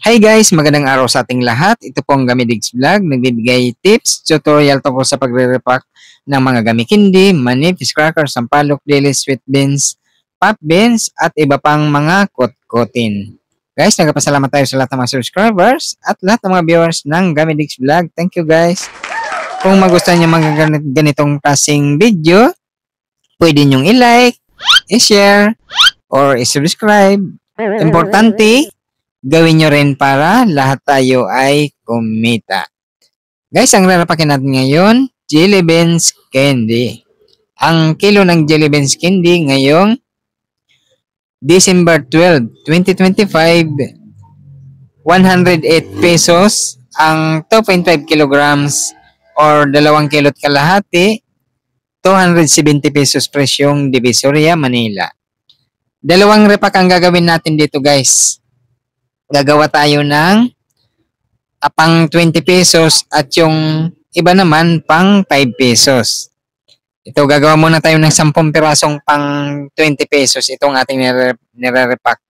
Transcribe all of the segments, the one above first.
Hi guys, magandang araw sa ating lahat. Ito po ang Gamidigs Vlog. Nagbibigay tips, tutorial tungkol sa pagre-repack ng mga gami candy, mani, fish crackers, sampalok, deli, sweet beans, pop beans, at iba pang mga kotkotin. Guys, nagpasalamat tayo sa lahat ng mga subscribers at lahat ng mga viewers ng Gamidigs Vlog. Thank you guys. Kung magustuhan niyo mga ganitong klaseng video, pwede niyong i-like, i-share, or i-subscribe. Importante, gawin nyo rin para lahat tayo ay kumita. Guys, ang rarapakin natin ngayon, jelly beans candy. Ang kilo ng jelly beans candy ngayong December 12, 2025, 108 pesos. Ang 2.5 kilograms or 2 kilot kalahati, 270 pesos presyong Divisoria, Manila. Dalawang repack ang gagawin natin dito guys. Gagawa tayo ng pang 20 pesos at yung iba naman pang 5 pesos. Ito, gagawa muna tayo ng 10 pirasong pang 20 pesos. Itong ating nire-repack.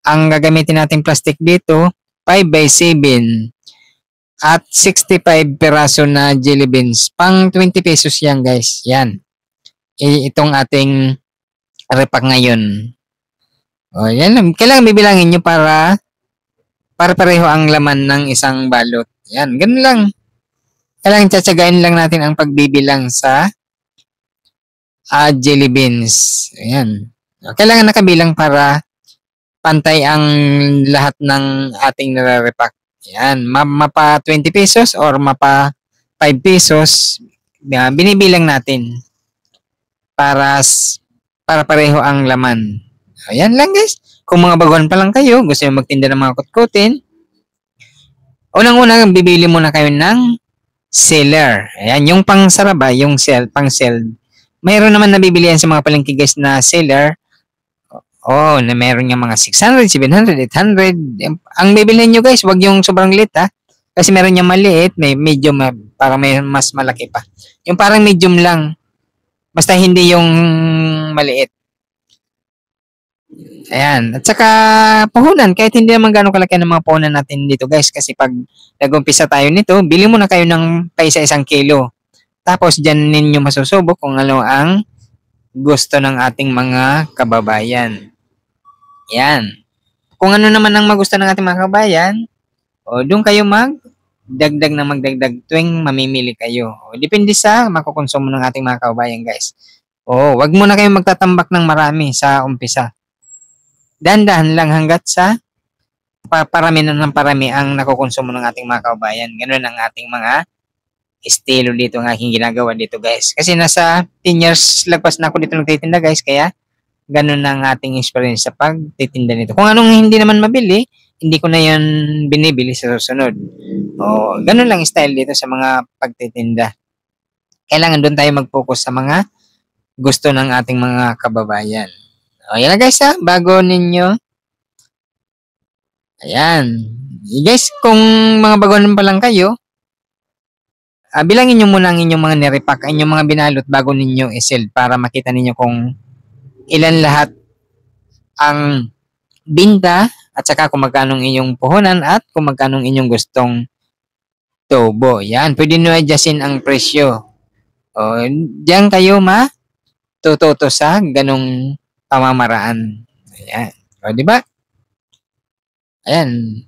Ang gagamitin natin plastic dito, 5x7 at 65 piraso na jelly beans. Pang 20 pesos yan guys. Yan. Itong ating repack ngayon. O, yan. Kailangan bibilangin nyo para pareho ang laman ng isang balot. Yan, ganun lang. Kailangan tsatsagain lang natin ang pagbibilang sa jelly beans. Ayan. Kailangan nakabilang para pantay ang lahat ng ating nare-repack. Yan, mapa 20 pesos or mapa 5 pesos, binibilang natin para pareho ang laman. Ayan lang guys. Kung mga baguhan pa lang kayo, gusto nyo magtinda ng mga kutkutin, unang-unang bibili muna kayo ng seller. Ayan, yung pang saraba, yung pang sell. Mayroon naman nabibilihan sa mga palengke guys na seller. Oh, na meron yung mga 600, 700, 800. Ang bibilhin nyo guys, wag yung sobrang lit ha. Kasi meron yung maliit, may medium, parang may mas malaki pa. Yung parang medium lang. Basta hindi yung maliit. Ayan. At saka puhunan, kahit hindi naman gano'ng kalaki ng mga puhunan natin dito guys. Kasi pag nag-umpisa tayo nito, bili muna kayo ng paisa-1 kilo. Tapos dyan ninyo masusubok kung ano ang gusto ng ating mga kababayan. Ayan. Kung ano naman ang magusto ng ating mga kababayan, o doon kayo magdagdag na magdagdag tuwing mamimili kayo. O, depende sa makukonsumo ng ating mga kababayan guys. O, wag muna kayong magtatambak ng marami sa umpisa. Dahan-dahan lang hanggat sa parami na ng parami ang nakukonsumo ng ating mga kababayan. Ganun ang ating mga estilo dito ng aking ginagawa dito guys. Kasi nasa 10 years lagpas na ako dito nagtitinda guys. Kaya ganun ang ating experience sa pagtitinda nito. Kung anong hindi naman mabili, hindi ko na yan binibili sa susunod. O, ganun lang style dito sa mga pagtitinda. Kailangan doon tayo mag-focus sa mga gusto ng ating mga kababayan. O, yan na guys ha, bago ninyo. Ayan. Guys, kung mga baguhan pa lang kayo, bilangin nyo muna ang inyong mga nirepack, inyong mga binalot bago ninyo i-sell para makita ninyo kung ilan lahat ang binta at saka kung magkano inyong puhunan at kung magkano inyong gustong tubo. Yan, pwede nyo adjustin ang presyo. O, diyan kayo matututo sa ganong pamamaraan. Ayan. O, diba? Ayan.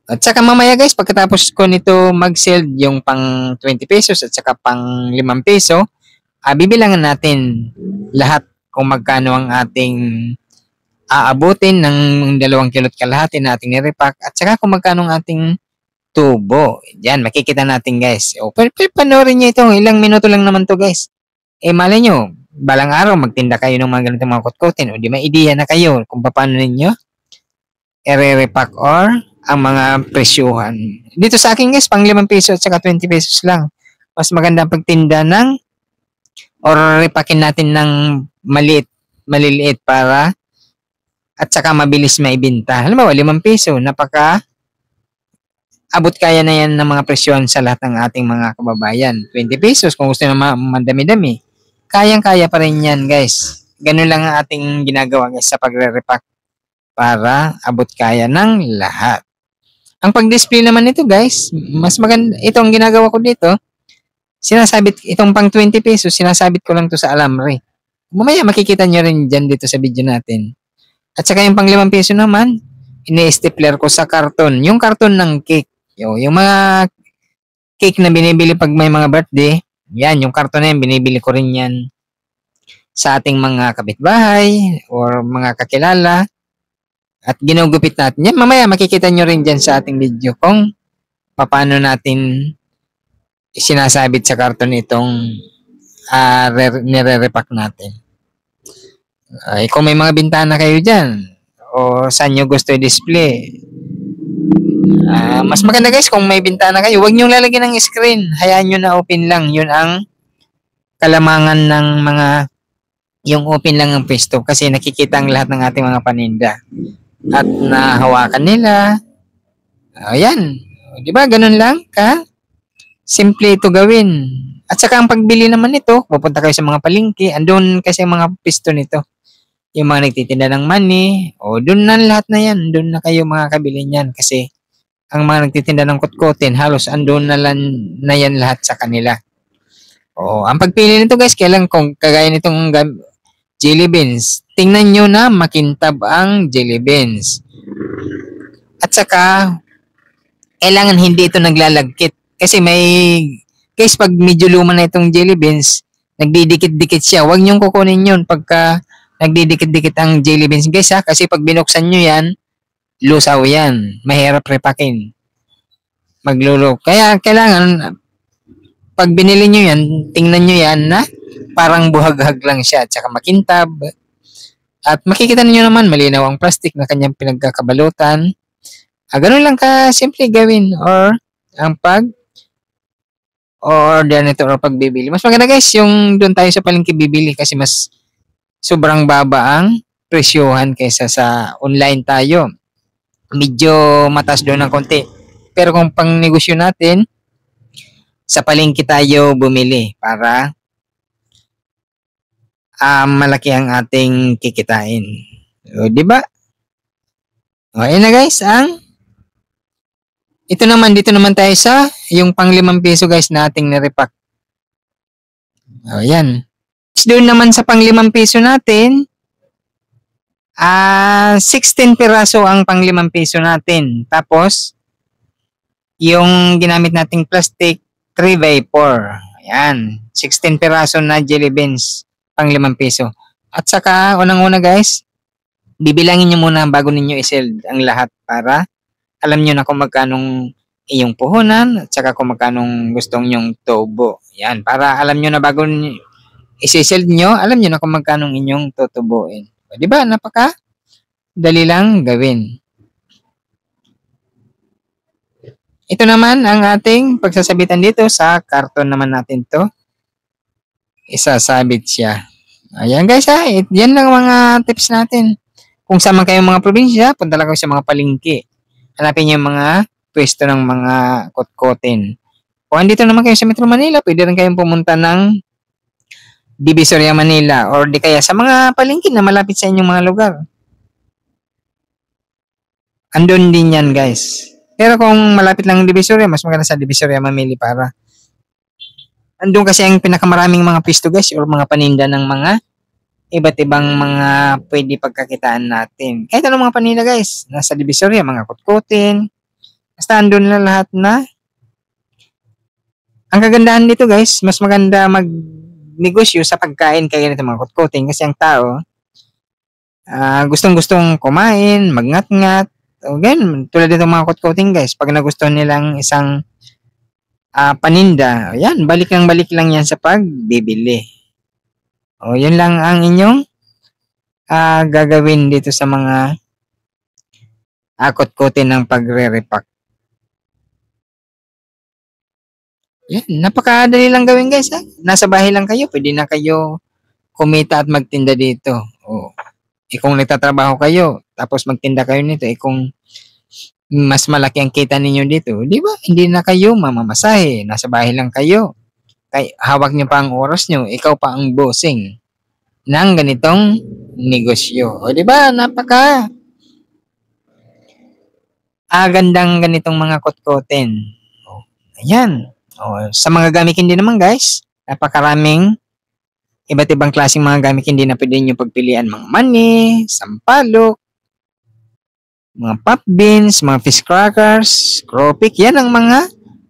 At saka mamaya guys, pagkatapos ko nito mag-sell yung pang 20 pesos at saka pang 5 peso, bibilangan natin lahat kung magkano ang ating aabutin ng 2 kilot kalahati na ating nirepack at saka kung magkano ang ating tubo. Diyan, makikita natin guys. O, panoorin nyo ito. Ilang minuto lang naman to guys. Malay nyo, balang araw magtinda kayo ng mga ganitong mga kutkutin o di may ideya na kayo kung paano ninyo i-repack or ang mga presyuhan. Dito sa akin guys, pang 5 peso at saka 20 pesos lang. Mas maganda pagtinda ng or repackin natin ng maliliit para at saka mabilis maibenta. Halimbawa, 5 peso, napaka abot kaya na yan ng mga presyon sa lahat ng ating mga kababayan. 20 pesos kung gusto na madami-dami. Kayang-kaya pa rin yan guys. Ganun lang ang ating ginagawa guys sa pagre-repack. para abot kaya ng lahat. Ang pag-display naman nito guys, mas maganda, ito ang ginagawa ko dito, sinasabit, itong pang 20 pesos, sinasabit ko lang to sa alambre. Mamaya makikita nyo rin dyan dito sa video natin. At saka yung pang 5 piso naman, ini-stapler ko sa karton. Yung karton ng cake. Yung mga cake na binibili pag may mga birthday, yan, yung karton na yan, binibili ko rin yan sa ating mga kapitbahay or mga kakilala. At ginugupit natin. Yan, mamaya makikita nyo rin dyan sa ating video kung paano natin sinasabit sa karton itong nire-repack natin. Kung may mga bintana kayo dyan o saan nyo gusto i-display, mas maganda guys kung may bintana kayo, huwag nyo lalagyan ng screen, hayaan nyo na open lang. Yun ang kalamangan ng mga yung open lang ang pwesto kasi nakikita ang lahat ng ating mga paninda at nahawakan nila. Ayan, di ba ganun lang ka simple ito gawin. At saka ang pagbili naman nito, pupunta kayo sa mga palengke, andun kasi ang mga pisto nito. Yung mga nagtitinda ng money, o doon na lahat na yan, doon na kayo makakabili niyan kasi ang mga nagtitinda ng kutkutin, halos andun na yan lahat sa kanila. Ang pagpili nito guys, kailan kung kagaya nitong jelly beans, tingnan nyo na makintab ang jelly beans. At saka, kailangan hindi ito naglalagkit. Kasi guys, pag medyo luma na itong jelly beans, nagdidikit-dikit siya. Huwag nyong kukunin yun pagka nagdidikit-dikit ang jelly beans guys ha. Kasi pag binuksan nyo yan, lusaw yan. Mahirap repakin. Maglulok. Kaya kailangan, pag binili nyo yan, tingnan nyo yan na parang buhaghag lang siya at saka makintab. At makikita niyo naman malinaw ang plastic na kanyang pinagkakabalutan. Ganun lang ka simple gawin or ang order nito or pagbibili. Mas maganda guys yung doon tayo sa palengke bibili kasi mas sobrang baba ang presyohan kaysa sa online tayo. Medyo mataas doon ng konti. Pero kung pang negosyo natin, sa palengke tayo bumili para malaki ang ating kikitain. Di ba? Ayun na guys, ito naman, dito naman tayo sa yung pang 5 piso guys na ating nirepack. Ayan. Doon naman sa pang 5 piso natin, 16 piraso ang pang 5 piso natin. Tapos, yung ginamit nating plastic, 3x4. Ayan. 16 piraso na jelly beans, pang 5 piso. At saka, unang-una guys, bibilangin nyo muna bago ninyo i-sell ang lahat para alam nyo na kung magkanong iyong puhunan at saka kung magkanong gustong nyong tubo. Yan, para alam nyo na bago isi-sell nyo, alam nyo na kung magkanong inyong tutubuin. Di ba? Napaka dali lang gawin. Ito naman ang ating pagsasabitan dito sa karton naman natin to. Isasabit siya. Ayan guys ha, yan lang mga tips natin. Kung saan man kayong mga probinsya, punta lang kayo sa mga palengke. Hanapin niyo yung mga pwesto ng mga kotkotin. Kung andito naman kayo sa Metro Manila, pwede rin kayong pumunta ng Divisoria Manila or di kaya sa mga palengke na malapit sa inyong mga lugar. Andun din yan guys. Pero kung malapit lang ang Divisoria, mas maganda sa Divisoria Mamili para andun kasi ang pinakamaraming mga pwesto guys or mga paninda ng mga iba't ibang mga pwede pagkakitaan natin. Kahit anong mga paninda guys, nasa Divisoria, mga kutkutin, basta andun na lahat na. Ang kagandahan dito guys, mas maganda magnegosyo sa pagkain kaya ganito mga kutkutin kasi ang tao gustong-gustong kumain, magngat-ngat, o ganun, tulad dito mga kutkutin guys, pag nagustuhan nilang isang paninda, yan, balik lang yan sa pagbibili. Yun lang ang inyong gagawin dito sa mga kutkutin ng pagre-repack. Yan, napakadali lang gawin guys ha. Nasa bahay lang kayo, pwede na kayo kumita at magtinda dito. Kung nagtatrabaho kayo, tapos magtinda kayo nito, kung mas malaki ang kita ninyo dito, di ba? Hindi na kayo mamamasahe, nasa bahay lang kayo. Hawak nyo pa ang oras nyo, ikaw pa ang bossing ng ganitong negosyo. Di ba? Napaka gandang ganitong mga kotkotin. Oh, ayan. Oh, sa mga gamit hindi naman guys, napakaraming iba't ibang klaseng mga gamit hindi na pwede nyo pagpilian. Mga mani, sampalok, mga pop beans, mga fish crackers, crawfish. Yan ang mga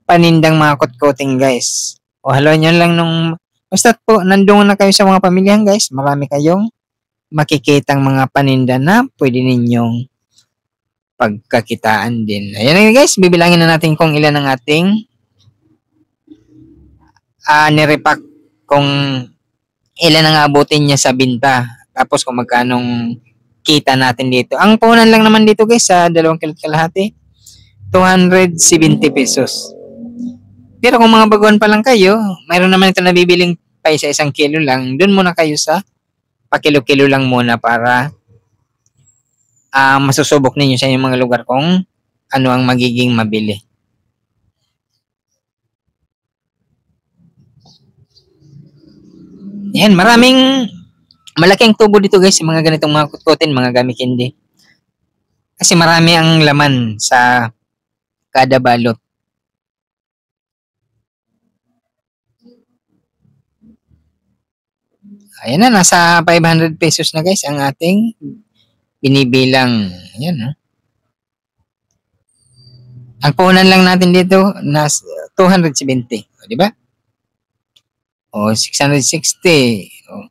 panindang mga kotkoting guys. O halo nyo lang nung basta po nandun na kayo sa mga pamilyahan guys, marami kayong makikitang mga paninda na pwede ninyong pagkakitaan din. Ayan na guys, bibilangin na natin kung ilan ang ating nirepack, kung ilan ang abutin niya sa binta. Tapos kung magkanong kita natin dito. Ang puhunan lang naman dito guys sa 2 kilot kalahati, 270 pesos. Pero kung mga baguhan pa lang kayo, mayroon naman ito nabibiling pa sa 1 kilo lang, dun muna kayo sa pakilo-kilo lang muna para masusubok ninyo sa inyong mga lugar kung ano ang magiging mabili. Yan, maraming malaking tubo dito guys, mga ganitong mga kutkutin, mga gamit hindi. Kasi marami ang laman sa kada balot. Ayan na, nasa 500 pesos na guys ang ating binibilang. Ayan ha. Ang puhunan lang natin dito, nas 270. Di ba? O, 660. O,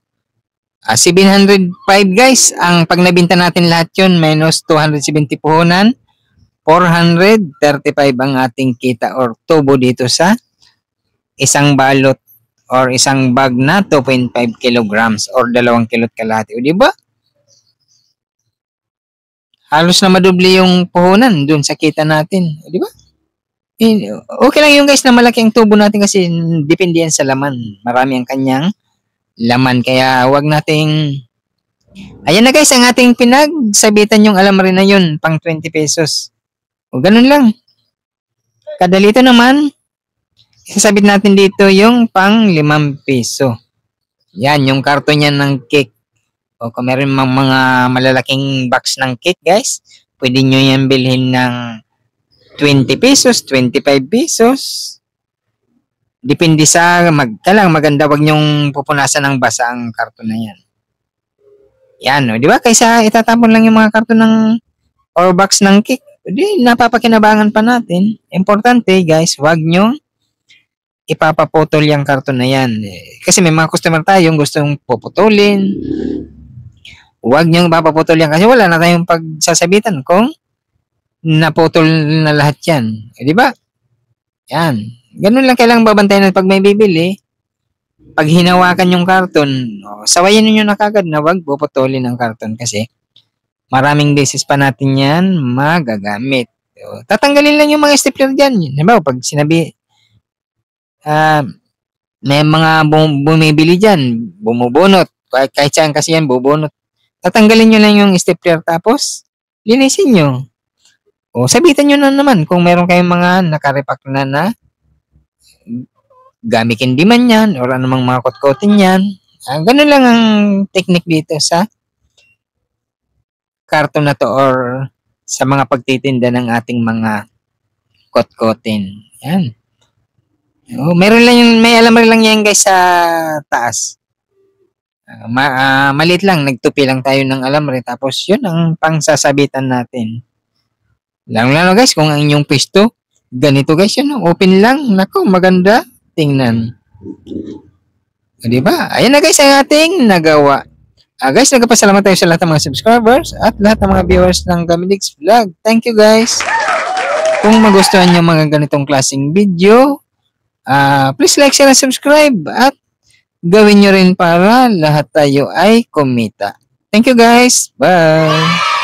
705 guys. Ang pag nabinta natin lahat yun, minus 270 puhunan, 435 ang ating kita or tubo dito sa isang balot or isang bag na 2.5 kilograms or 2 kilot kalahati. O, di ba? Halos na madubli yung puhunan dun sa kita natin. O, di ba? Okay lang yung guys na malaki ang tubo natin kasi depende yan sa laman. Marami ang kanyang laman. Kaya wag nating... Ayan na guys, ang ating pinagsabitan yung alamre na yun, pang 20 pesos. O ganun lang. Kadalito naman, isasabit natin dito yung pang 5 peso. Yan, yung karton yan ng cake. O kung meron mga malalaking box ng cake guys, pwede nyo yan bilhin ng 20 pesos, 25 pesos. Depende sa kailangan maganda, wag nyong pupunasan ng basa ang karton na yan. Yan, no? Di ba? Kaysa itatapon lang yung mga karton ng or box ng cake, di napapakinabangan pa natin. Importante guys, wag nyo ipapaputol yung karton na yan. Kasi may mga customer tayong gustong puputulin. Wag nyo ipapaputol yan kasi wala na tayong pagsasabitan kung naputol na lahat yan. Di ba? Yan. Ganun lang kailangan babantayan pag may bibili. Pag hinawakan yung karton, sawayin niyo na kagad na wag puputulin ang karton kasi maraming beses pa natin yan magagamit. Tatanggalin lang yung mga stapler dyan. Diba? Pag sinabi, may mga bumibili dyan, bumubunot. Kahit saan kasi yan, bubunot. Tatanggalin nyo lang yung stapler tapos linisin nyo. O, sabitan nyo na naman kung meron kayong mga nakarepack na gamitin di man yan or anumang mga kotkotin yan. Ganun lang ang technique dito sa karton na to or sa mga pagtitinda ng ating mga kotkotin. Yan. O, meron lang yung, may alam lang yan guys sa taas. Maliit lang, nagtupi lang tayo ng alamre tapos yun ang pangsasabitan natin. Lalo guys, kung ang inyong pisto, ganito guys, yan, open lang. Nako, maganda. Tingnan. Diba? Ayan na guys ang ating nagawa. Guys, nagpasalamat tayo sa lahat ng mga subscribers at lahat ng mga viewers ng Gamilix Vlog. Thank you guys. Kung magustuhan nyo mga ganitong klaseng video, please like, share, and subscribe at gawin nyo rin para lahat tayo ay kumita. Thank you guys. Bye.